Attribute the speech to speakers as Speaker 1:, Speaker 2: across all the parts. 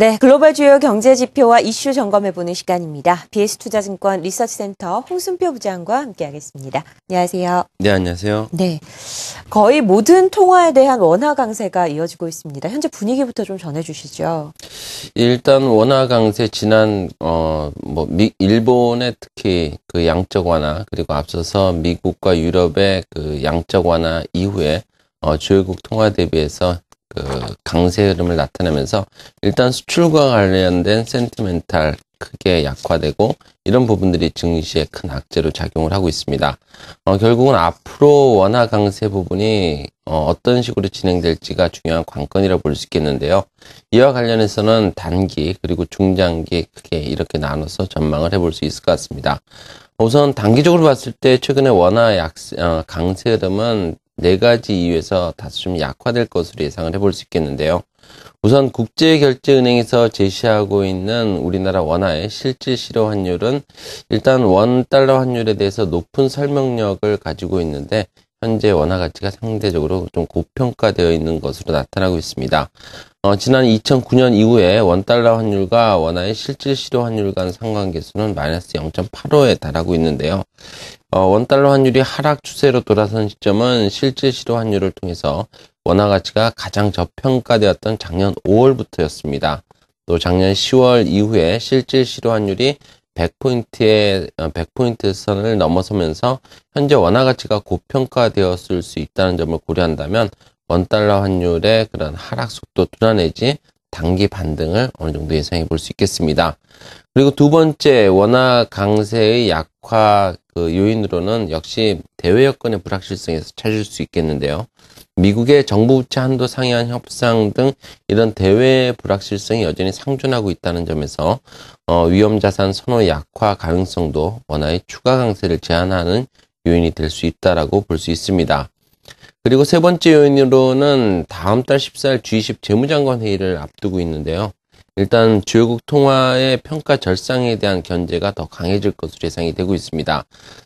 Speaker 1: 네, 글로벌 주요 경제 지표와 이슈 점검해보는 시간입니다. BS투자증권 리서치센터 홍순표 부장과 함께하겠습니다. 안녕하세요.
Speaker 2: 네, 안녕하세요.
Speaker 1: 네, 거의 모든 통화에 대한 원화 강세가 이어지고 있습니다. 현재 분위기부터 좀 전해주시죠.
Speaker 2: 일단 원화 강세 지난 일본의 특히 그 양적 완화 그리고 앞서서 미국과 유럽의 그 양적 완화 이후에 주요국 통화 대비해서 그 강세 흐름을 나타내면서 일단 수출과 관련된 센티멘탈 크게 약화되고 이런 부분들이 증시에 큰 악재로 작용을 하고 있습니다. 결국은 앞으로 원화 강세 부분이 어떤 식으로 진행될지가 중요한 관건이라고 볼 수 있겠는데요. 이와 관련해서는 단기 그리고 중장기 크게 이렇게 나눠서 전망을 해볼 수 있을 것 같습니다. 우선 단기적으로 봤을 때 최근에 원화 강세 흐름은 네 가지 이유에서 다소 좀 약화될 것으로 예상을 해볼 수 있겠는데요. 우선 국제결제은행에서 제시하고 있는 우리나라 원화의 실질 실효 환율은 일단 원달러 환율에 대해서 높은 설명력을 가지고 있는데 현재 원화 가치가 상대적으로 좀 고평가되어 있는 것으로 나타나고 있습니다. 지난 2009년 이후에 원달러 환율과 원화의 실질 실효 환율 간 상관계수는 마이너스 0.85에 달하고 있는데요. 원달러 환율이 하락 추세로 돌아선 시점은 실질 실효 환율을 통해서 원화 가치가 가장 저평가되었던 작년 5월부터였습니다. 또 작년 10월 이후에 실질 실효 환율이 100포인트 선을 넘어서면서 현재 원화 가치가 고평가되었을 수 있다는 점을 고려한다면 원달러 환율의 그런 하락 속도 둔화 내지 단기 반등을 어느 정도 예상해 볼 수 있겠습니다. 그리고 두 번째 원화 강세의 약화 그 요인으로는 역시 대외 여건의 불확실성에서 찾을 수 있겠는데요. 미국의 정부 부채 한도 상향 협상 등 이런 대외 불확실성이 여전히 상존하고 있다는 점에서 위험자산 선호 약화 가능성도 원화의 추가 강세를 제한하는 요인이 될 수 있다라고 볼 수 있습니다. 그리고 세 번째 요인으로는 다음 달 14일 G20 재무장관 회의를 앞두고 있는데요. 일단 주요국 통화의 평가 절상에 대한 견제가 더 강해질 것으로 예상이 되고 있습니다.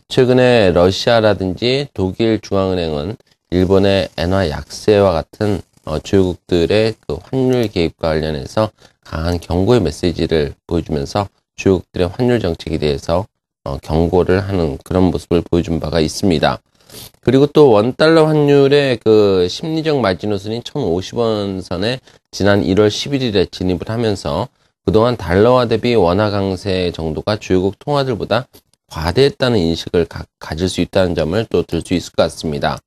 Speaker 2: 최근에 러시아라든지 독일 중앙은행은 일본의 엔화 약세와 같은 주요국들의 그 환율 개입과 관련해서 강한 경고의 메시지를 보여주면서 주요국들의 환율 정책에 대해서 경고를 하는 그런 모습을 보여준 바가 있습니다. 그리고 또 원달러 환율의 그 심리적 마지노선인 1,050원 선에 지난 1월 11일에 진입을 하면서 그동안 달러화 대비 원화 강세 정도가 주요국 통화들보다 과대했다는 인식을 가질 수 있다는 점을 또 들 수 있을 것 같습니다.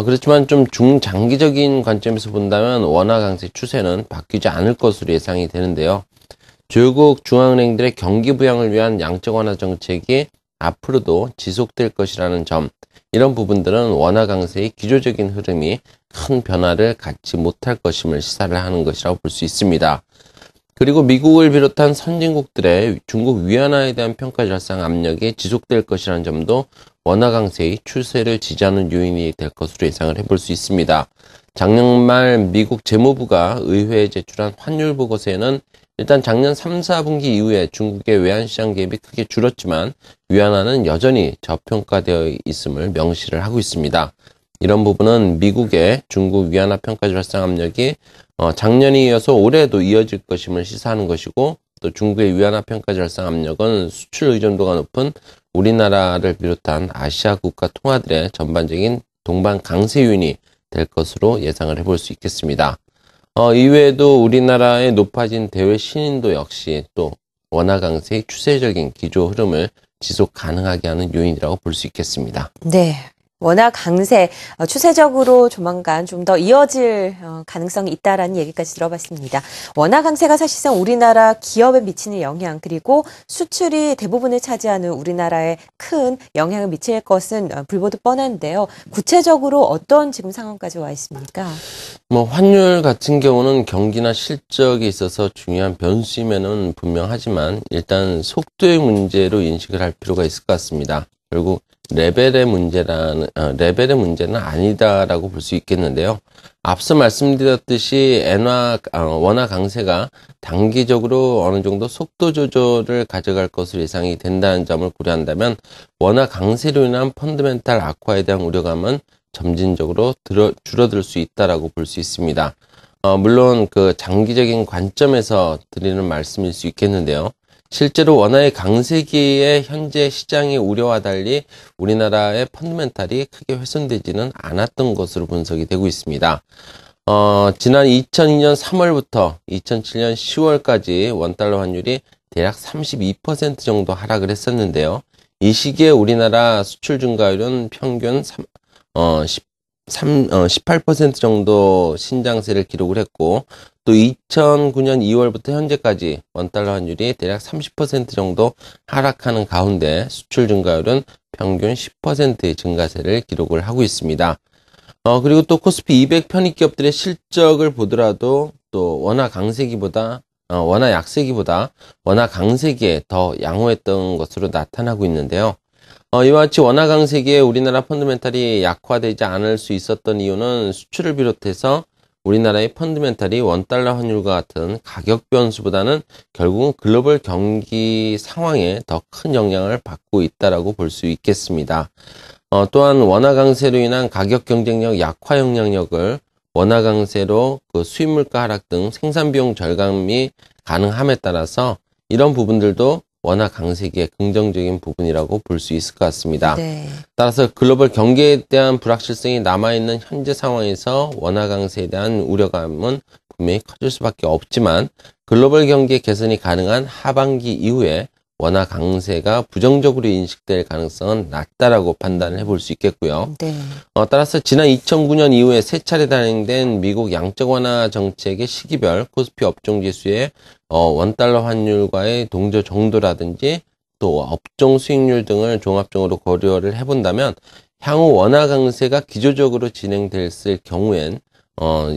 Speaker 2: 그렇지만 좀 중장기적인 관점에서 본다면 원화 강세 추세는 바뀌지 않을 것으로 예상이 되는데요. 주요국 중앙은행들의 경기 부양을 위한 양적 완화 정책이 앞으로도 지속될 것이라는 점, 이런 부분들은 원화 강세의 기조적인 흐름이 큰 변화를 갖지 못할 것임을 시사를 하는 것이라고 볼 수 있습니다. 그리고 미국을 비롯한 선진국들의 중국 위안화에 대한 평가 절상 압력이 지속될 것이라는 점도 원화 강세의 추세를 지지하는 요인이 될 것으로 예상을 해볼 수 있습니다. 작년 말 미국 재무부가 의회에 제출한 환율 보고서에는 일단 작년 3, 4분기 이후에 중국의 외환시장 개입이 크게 줄었지만 위안화는 여전히 저평가되어 있음을 명시를 하고 있습니다. 이런 부분은 미국의 중국 위안화 평가 절상 압력이 작년에 이어서 올해도 이어질 것임을 시사하는 것이고, 또 중국의 위안화 평가 절상 압력은 수출 의존도가 높은 우리나라를 비롯한 아시아 국가 통화들의 전반적인 동반 강세 요인이 될 것으로 예상을 해볼 수 있겠습니다. 이외에도 우리나라의 높아진 대외 신인도 역시 또 원화 강세의 추세적인 기조 흐름을 지속 가능하게 하는 요인이라고 볼 수 있겠습니다.
Speaker 1: 네. 원화 강세 추세적으로 조만간 좀 더 이어질 가능성이 있다라는 얘기까지 들어봤습니다. 원화 강세가 사실상 우리나라 기업에 미치는 영향, 그리고 수출이 대부분을 차지하는 우리나라에 큰 영향을 미칠 것은 불보듯 뻔한데요. 구체적으로 어떤 지금 상황까지 와 있습니까?
Speaker 2: 환율 같은 경우는 경기나 실적에 있어서 중요한 변수임에는 분명하지만 일단 속도의 문제로 인식을 할 필요가 있을 것 같습니다. 결국 레벨의 문제는 아니다라고 볼 수 있겠는데요. 앞서 말씀드렸듯이 원화 강세가 단기적으로 어느 정도 속도 조절을 가져갈 것으로 예상이 된다는 점을 고려한다면 원화 강세로 인한 펀더멘탈 악화에 대한 우려감은 점진적으로 줄어들 수 있다라고 볼 수 있습니다. 물론 그 장기적인 관점에서 드리는 말씀일 수 있겠는데요. 실제로 원화의 강세기에 현재 시장의 우려와 달리 우리나라의 펀드멘탈이 크게 훼손되지는 않았던 것으로 분석이 되고 있습니다. 지난 2002년 3월부터 2007년 10월까지 원달러 환율이 대략 32% 정도 하락을 했었는데요. 이 시기에 우리나라 수출 증가율은 평균 18% 정도 신장세를 기록을 했고, 또 2009년 2월부터 현재까지 원달러 환율이 대략 30% 정도 하락하는 가운데 수출 증가율은 평균 10%의 증가세를 기록을 하고 있습니다. 그리고 또 코스피 200 편입 기업들의 실적을 보더라도 또 원화 강세기보다 원화 약세기보다 원화 강세기에 더 양호했던 것으로 나타나고 있는데요. 이와 같이 원화 강세기에 우리나라 펀드멘탈이 약화되지 않을 수 있었던 이유는 수출을 비롯해서 우리나라의 펀드멘탈이 원달러 환율과 같은 가격 변수보다는 결국은 글로벌 경기 상황에 더 큰 영향을 받고 있다라고 볼 수 있겠습니다. 또한 원화 강세로 인한 가격 경쟁력 약화 영향력을 원화 강세로 그 수입 물가 하락 등 생산 비용 절감이 가능함에 따라서 이런 부분들도 원화 강세기의 긍정적인 부분이라고 볼 수 있을 것 같습니다.
Speaker 1: 네.
Speaker 2: 따라서 글로벌 경기에 대한 불확실성이 남아있는 현재 상황에서 원화 강세에 대한 우려감은 분명히 커질 수밖에 없지만 글로벌 경기 개선이 가능한 하반기 이후에 원화 강세가 부정적으로 인식될 가능성은 낮다라고 판단을 해볼 수 있겠고요.
Speaker 1: 네.
Speaker 2: 따라서 지난 2009년 이후에 세 차례 단행된 미국 양적 완화 정책의 시기별 코스피 업종 지수의 원달러 환율과의 동조 정도라든지 또 업종 수익률 등을 종합적으로 고려를 해본다면 향후 원화 강세가 기조적으로 진행될 경우엔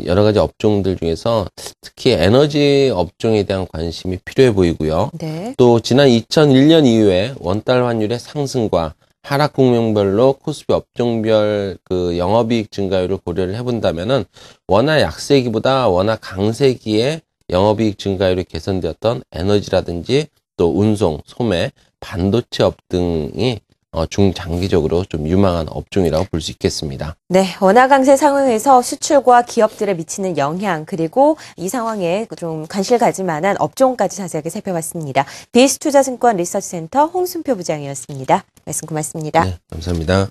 Speaker 2: 여러 가지 업종들 중에서 특히 에너지 업종에 대한 관심이 필요해 보이고요.
Speaker 1: 네.
Speaker 2: 또 지난 2001년 이후에 원달러 환율의 상승과 하락 국면별로 코스피 업종별 그 영업이익 증가율을 고려를 해본다면은 원화 약세기보다 원화 강세기에 영업이익 증가율이 개선되었던 에너지라든지 또 운송, 소매, 반도체 업 등이 중장기적으로 좀 유망한 업종이라고 볼 수 있겠습니다.
Speaker 1: 네, 원화 강세 상황에서 수출과 기업들에 미치는 영향, 그리고 이 상황에 좀 관심을 가질 만한 업종까지 자세하게 살펴봤습니다. BS투자증권 리서치센터 홍순표 부장이었습니다. 말씀 고맙습니다.
Speaker 2: 네, 감사합니다.